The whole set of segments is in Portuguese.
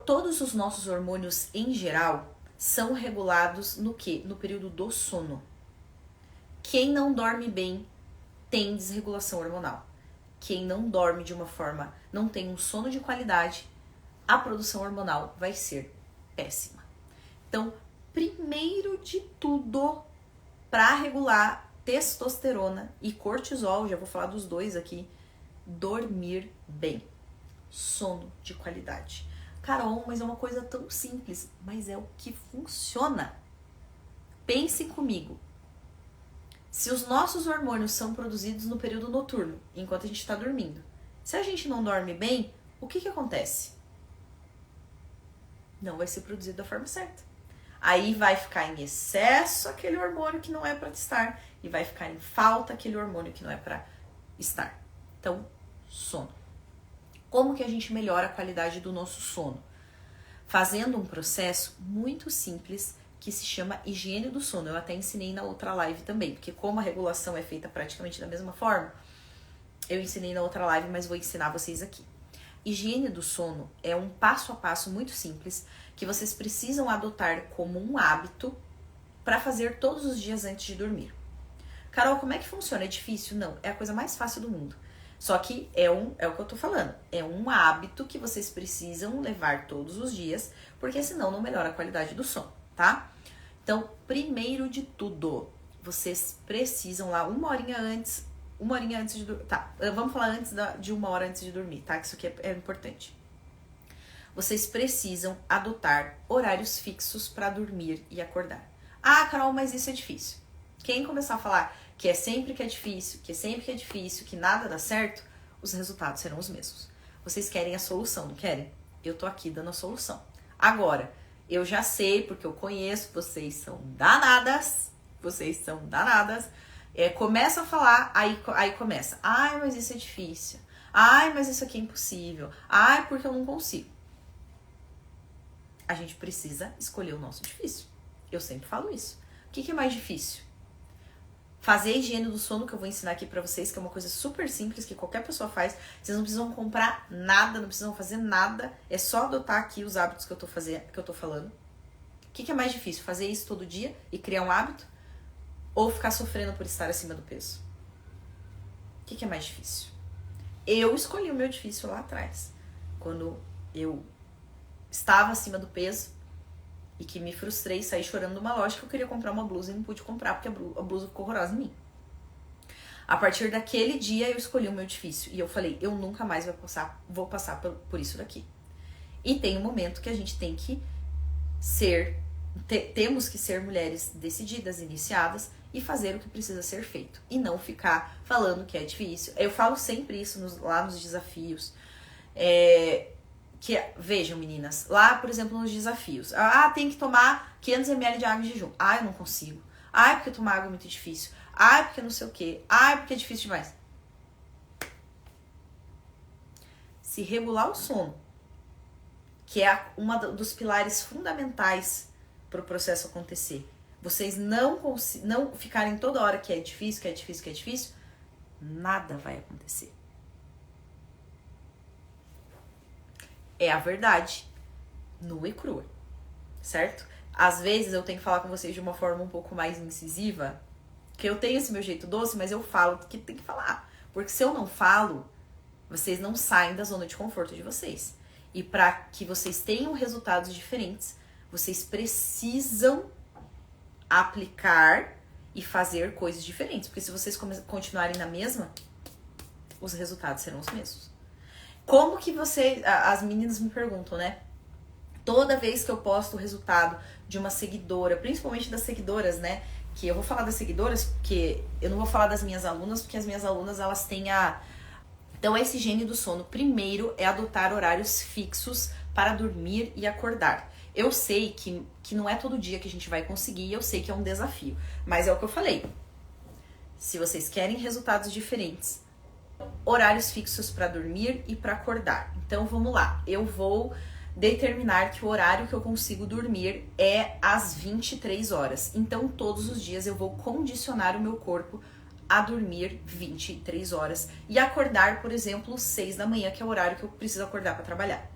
Todos os nossos hormônios em geral são regulados no quê? No período do sono. Quem não dorme bem tem desregulação hormonal. Quem não dorme de uma forma, não tem um sono de qualidade, a produção hormonal vai ser péssima. Então, primeiro de tudo, para regular testosterona e cortisol, já vou falar dos dois aqui, dormir bem. Sono de qualidade. Carol, mas é uma coisa tão simples, mas é o que funciona. Pense comigo. Se os nossos hormônios são produzidos no período noturno, enquanto a gente está dormindo, se a gente não dorme bem, o que acontece? Não vai ser produzido da forma certa. Aí vai ficar em excesso aquele hormônio que não é para estar e vai ficar em falta aquele hormônio que não é para estar. Então, sono. Como que a gente melhora a qualidade do nosso sono? Fazendo um processo muito simples que se chama higiene do sono. Eu até ensinei na outra live também, porque como a regulação é feita praticamente da mesma forma, eu ensinei na outra live, mas vou ensinar vocês aqui. Higiene do sono é um passo a passo muito simples que vocês precisam adotar como um hábito para fazer todos os dias antes de dormir. Carol, como é que funciona? É difícil? Não, é a coisa mais fácil do mundo. Só que é o que eu tô falando, é um hábito que vocês precisam levar todos os dias, porque senão não melhora a qualidade do sono, tá? Então, primeiro de tudo, vocês precisam lá uma horinha antes de dormir, tá? Vamos falar de 1 hora antes de dormir, tá? Que isso aqui é importante. Vocês precisam adotar horários fixos para dormir e acordar. Ah, Carol, mas isso é difícil. Quem começar a falar que é sempre que é difícil, que nada dá certo, os resultados serão os mesmos. Vocês querem a solução, não querem? Eu tô aqui dando a solução. Agora, eu já sei, porque eu conheço, vocês são danadas. Começa a falar, aí começa. Ai, mas isso é difícil. Ai, mas isso aqui é impossível. Ai, porque eu não consigo. A gente precisa escolher o nosso difícil. Eu sempre falo isso. O que é mais difícil? Fazer a higiene do sono, que eu vou ensinar aqui pra vocês, que é uma coisa super simples, que qualquer pessoa faz. Vocês não precisam comprar nada, não precisam fazer nada. É só adotar aqui os hábitos que eu tô falando. O que é mais difícil? Fazer isso todo dia e criar um hábito? Ou ficar sofrendo por estar acima do peso? O que é mais difícil? Eu escolhi o meu difícil lá atrás. Quando eu estava acima do peso e que me frustrei, saí chorando numa loja que eu queria comprar uma blusa e não pude comprar porque a blusa ficou horrorosa em mim. A partir daquele dia eu escolhi o meu difícil e eu falei, eu nunca mais vou passar por isso daqui. E tem um momento que a gente tem que temos que ser mulheres decididas, iniciadas e fazer o que precisa ser feito. E não ficar falando que é difícil. Eu falo sempre isso lá nos desafios. Vejam, meninas, lá, por exemplo, nos desafios. Tem que tomar 500 ml de água em jejum. Eu não consigo. Porque tomar água é muito difícil. Porque não sei o quê. Porque é difícil demais. Se regular o sono, que é uma dos pilares fundamentais para o processo acontecer, vocês não ficarem toda hora que é difícil, nada vai acontecer. É a verdade, nua e crua, certo? Às vezes eu tenho que falar com vocês de uma forma um pouco mais incisiva, que eu tenho esse meu jeito doce, mas eu falo que tem que falar. Porque se eu não falo, vocês não saem da zona de conforto de vocês. E para que vocês tenham resultados diferentes, vocês precisam aplicar e fazer coisas diferentes. Porque se vocês continuarem na mesma, os resultados serão os mesmos. Como que as meninas me perguntam, né? Toda vez que eu posto o resultado de uma seguidora, principalmente das seguidoras, né? Que eu vou falar das seguidoras, porque eu não vou falar das minhas alunas, porque as minhas alunas, elas têm Então, essa higiene do sono, primeiro, é adotar horários fixos para dormir e acordar. Eu sei que não é todo dia que a gente vai conseguir, eu sei que é um desafio, mas é o que eu falei. Se vocês querem resultados diferentes, horários fixos para dormir e para acordar. Então, vamos lá. Eu vou determinar que o horário que eu consigo dormir é às 23 horas. Então, todos os dias eu vou condicionar o meu corpo a dormir 23 horas e acordar, por exemplo, 6 da manhã, que é o horário que eu preciso acordar para trabalhar.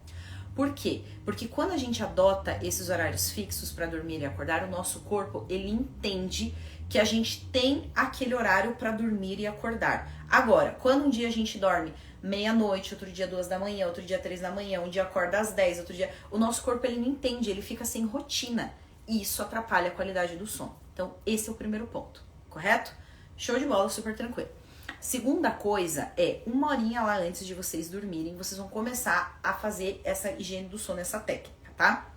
Por quê? Porque quando a gente adota esses horários fixos para dormir e acordar, o nosso corpo, ele entende que a gente tem aquele horário para dormir e acordar. Agora, quando um dia a gente dorme meia-noite, outro dia 2 da manhã, outro dia 3 da manhã, um dia acorda às 10, outro dia... O nosso corpo, ele não entende, ele fica sem rotina. E isso atrapalha a qualidade do sono. Então, esse é o primeiro ponto, correto? Show de bola, super tranquilo. Segunda coisa é, 1 horinha lá antes de vocês dormirem, vocês vão começar a fazer essa higiene do sono, essa técnica, tá?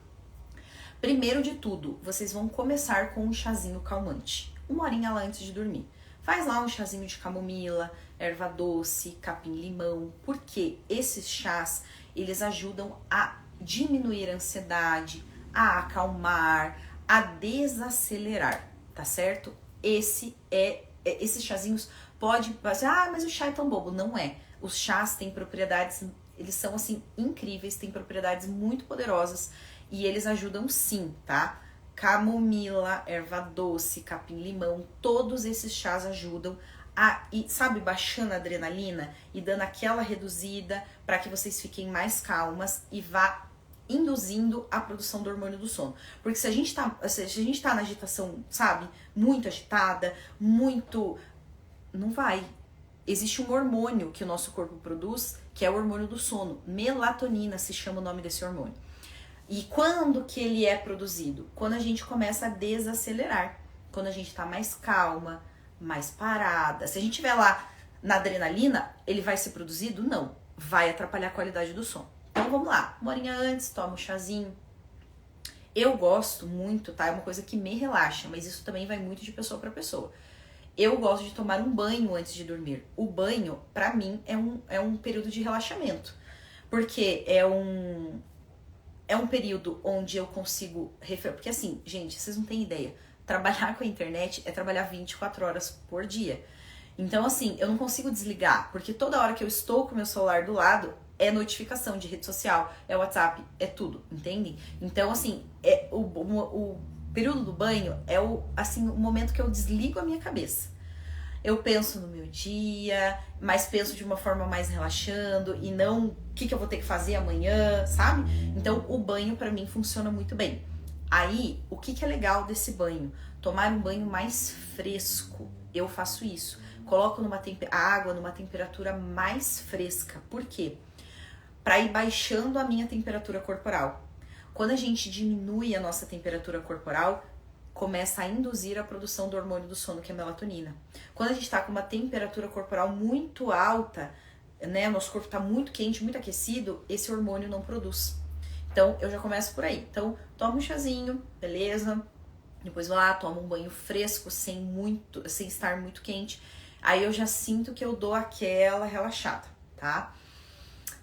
Primeiro de tudo, vocês vão começar com um chazinho calmante. 1 horinha lá antes de dormir. Faz lá um chazinho de camomila, erva doce, capim-limão, porque esses chás, eles ajudam a diminuir a ansiedade, a acalmar, a desacelerar, tá certo? Esses chazinhos pode fazer, mas o chá é tão bobo. Não é. Os chás têm propriedades, eles são assim incríveis, têm propriedades muito poderosas e eles ajudam sim, tá? Camomila, erva doce, capim-limão, todos esses chás ajudam e sabe, baixando a adrenalina e dando aquela reduzida para que vocês fiquem mais calmas e vá induzindo a produção do hormônio do sono. Porque se a gente tá na agitação, sabe, muito agitada, não vai. Existe um hormônio que o nosso corpo produz, que é o hormônio do sono. Melatonina se chama o nome desse hormônio. E quando que ele é produzido? Quando a gente começa a desacelerar. Quando a gente tá mais calma, mais parada. Se a gente estiver lá na adrenalina, ele vai ser produzido? Não. Vai atrapalhar a qualidade do sono. Então vamos lá. 1 horinha antes, toma um chazinho. Eu gosto muito, tá? É uma coisa que me relaxa, mas isso também vai muito de pessoa para pessoa. Eu gosto de tomar um banho antes de dormir. O banho, pra mim, é um período de relaxamento. Porque é um período onde eu consigo... Porque assim, gente, vocês não têm ideia. Trabalhar com a internet é trabalhar 24 horas por dia. Então, assim, eu não consigo desligar. Porque toda hora que eu estou com o meu celular do lado, é notificação de rede social, é WhatsApp, é tudo, entendem? Então, assim, o período do banho é o momento que eu desligo a minha cabeça. Eu penso no meu dia, mas penso de uma forma mais relaxando e não o que eu vou ter que fazer amanhã, sabe? Então, o banho pra mim funciona muito bem. Aí, o que é legal desse banho? Tomar um banho mais fresco. Eu faço isso. Coloco a água numa temperatura mais fresca. Por quê? Para ir baixando a minha temperatura corporal. Quando a gente diminui a nossa temperatura corporal, começa a induzir a produção do hormônio do sono, que é a melatonina. Quando a gente está com uma temperatura corporal muito alta, né, nosso corpo está muito quente, muito aquecido, esse hormônio não produz. Então, eu já começo por aí. Então, toma um chazinho, beleza? Depois vou lá, tomo um banho fresco, sem estar muito quente. Aí eu já sinto que eu dou aquela relaxada, tá?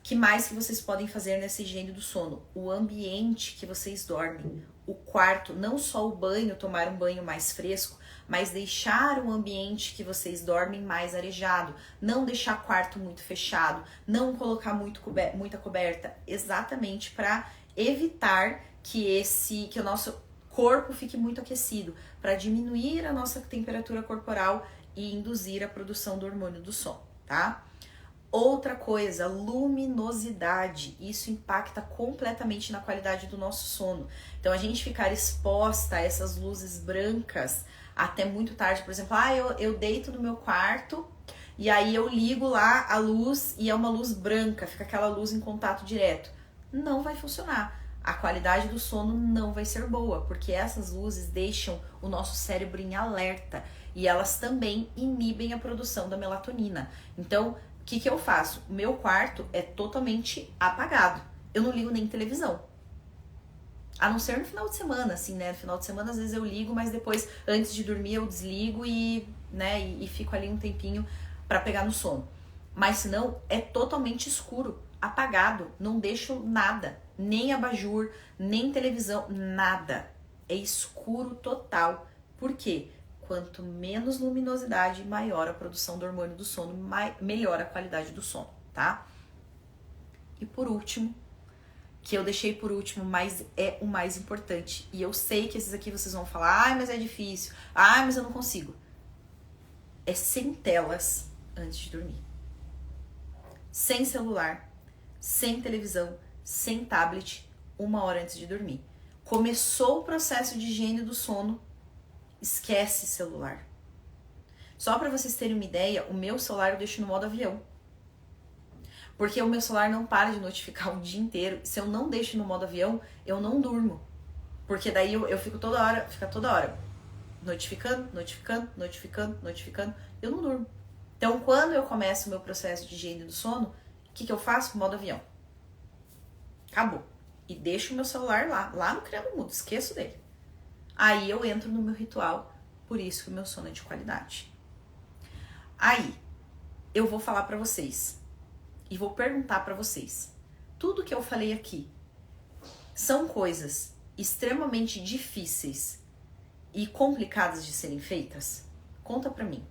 Que mais que vocês podem fazer nessa higiene do sono? O ambiente que vocês dormem, o quarto, não só o banho, tomar um banho mais fresco, mas deixar o ambiente que vocês dormem mais arejado, não deixar o quarto muito fechado, não colocar muita coberta, exatamente para evitar que o nosso corpo fique muito aquecido, para diminuir a nossa temperatura corporal e induzir a produção do hormônio do sono, tá? Outra coisa, luminosidade. Isso impacta completamente na qualidade do nosso sono. Então, a gente ficar exposta a essas luzes brancas até muito tarde, por exemplo, eu deito no meu quarto e aí eu ligo lá a luz e é uma luz branca, fica aquela luz em contato direto. Não vai funcionar. A qualidade do sono não vai ser boa, porque essas luzes deixam o nosso cérebro em alerta e elas também inibem a produção da melatonina. Então, o que eu faço? O meu quarto é totalmente apagado. Eu não ligo nem televisão. A não ser no final de semana, assim, né? No final de semana, às vezes eu ligo, mas depois, antes de dormir, eu desligo e fico ali um tempinho pra pegar no sono. Mas senão, é totalmente escuro, apagado. Não deixo nada. Nem abajur, nem televisão, nada. É escuro total. Por quê? Quanto menos luminosidade, maior a produção do hormônio do sono, melhor a qualidade do sono, tá? E por último, que eu deixei por último, mas é o mais importante. E eu sei que esses aqui vocês vão falar, mas é difícil. Mas eu não consigo. É sem telas antes de dormir. Sem celular, sem televisão, sem tablet 1 hora antes de dormir. Começou o processo de higiene do sono, esquece celular. Só para vocês terem uma ideia, o meu celular eu deixo no modo avião. Porque o meu celular não para de notificar o dia inteiro. Se eu não deixo no modo avião, eu não durmo. Porque daí eu fico toda hora notificando, eu não durmo. Então, quando eu começo o meu processo de higiene do sono, o que eu faço? Modo avião. Acabou. E deixo o meu celular lá no criado mudo, esqueço dele. Aí eu entro no meu ritual, por isso que o meu sono é de qualidade. Aí, eu vou falar pra vocês e vou perguntar pra vocês. Tudo que eu falei aqui são coisas extremamente difíceis e complicadas de serem feitas? Conta pra mim.